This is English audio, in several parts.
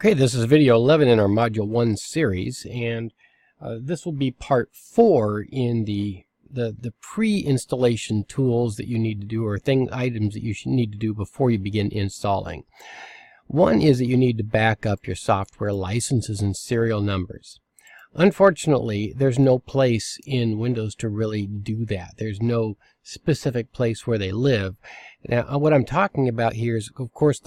Okay, this is video 11 in our Module 1 series, and this will be part 4 in the pre-installation tools that you need to do, or items that you should need to do before you begin installing. One is that you need to back up your software licenses and serial numbers. Unfortunately, there's no place in Windows to really do that. There's no specific place where they live. Now, what I'm talking about here is, of course,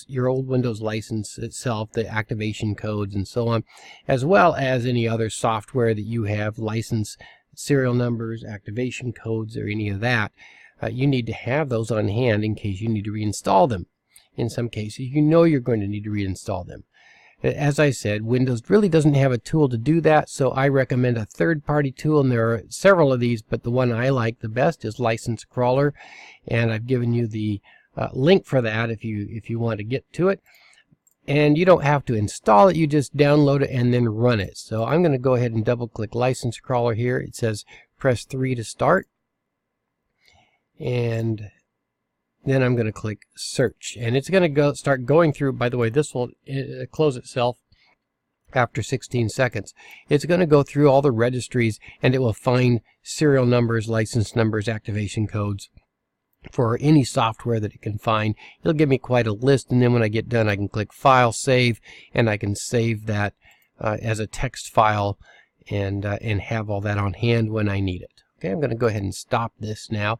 your old Windows license itself, the activation codes and so on, as well as any other software that you have, license serial numbers, activation codes, or any of that. You need to have those on hand in case you need to reinstall them. In some cases, you know you're going to need to reinstall them. As I said, Windows really doesn't have a tool to do that, so I recommend a third-party tool, and there are several of these, but the one I like the best is License Crawler, and I've given you the link for that if you want to get to it. And you don't have to install it, you just download it and then run it. So I'm going to go ahead and double-click License Crawler here. It says press 3 to start, and then I'm going to click search, and it's going to start going through. By the way, this will close itself after 16 seconds. It's going to go through all the registries, and it will find serial numbers, license numbers, activation codes for any software that it can find. It'll give me quite a list, and then when I get done, I can click File, Save, and I can save that as a text file and have all that on hand when I need it. Okay, I'm going to go ahead and stop this now.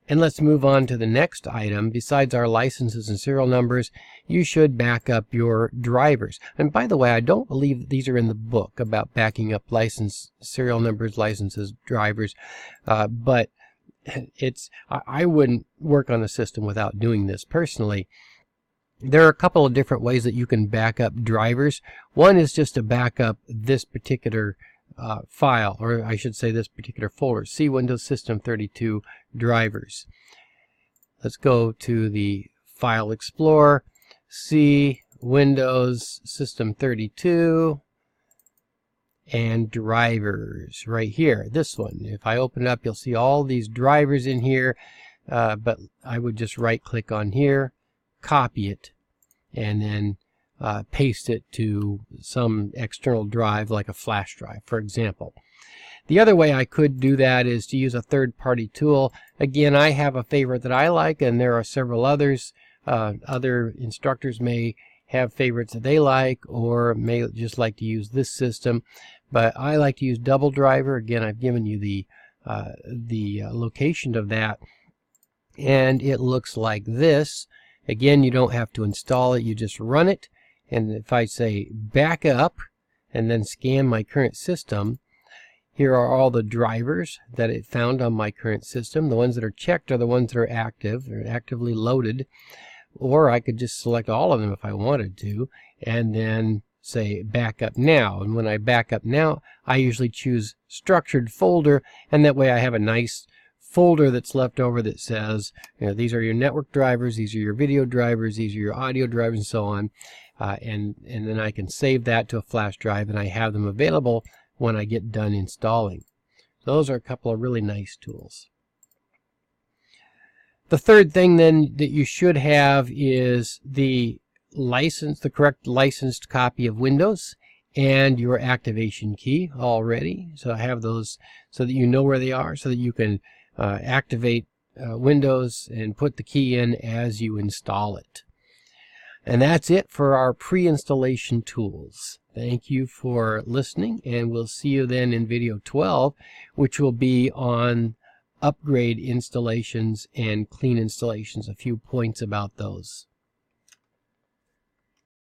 And let's move on to the next item. Besides our licenses and serial numbers, you should back up your drivers. And by the way, I don't believe these are in the book about backing up serial numbers, licenses, drivers, but I wouldn't work on a system without doing this personally. There are a couple of different ways that you can back up drivers. One is just to back up this particular file, or I should say this particular folder, C Windows System 32 drivers. Let's go to the File Explorer, C Windows System 32, and drivers right here, this one. If I open it up, you'll see all these drivers in here, but I would just right click on here, copy it, and then paste it to some external drive like a flash drive, for example. The other way I could do that is to use a third-party tool. Again, I have a favorite that I like, and there are several others. Other instructors may have favorites that they like, or may just like to use this system, but I like to use Double Driver. Again, I've given you the location of that, and it looks like this. Again, you don't have to install it, you just run it. And if I say back up and then scan my current system, here are all the drivers that it found on my current system. The ones that are checked are the ones that are active, or actively loaded. Or I could just select all of them if I wanted to, and then say back up now. And when I back up now, I usually choose structured folder, and that way I have a nice folder that's left over that says, you know, these are your network drivers, these are your video drivers, these are your audio drivers, and so on. And then I can save that to a flash drive, and I have them available when I get done installing. Those are a couple of really nice tools. The third thing then that you should have is the correct licensed copy of Windows and your activation key already. So I have those so that you know where they are, so that you can activate Windows and put the key in as you install it. And that's it for our pre-installation tools. Thank you for listening, and we'll see you then in video 12, which will be on upgrade installations and clean installations, a few points about those.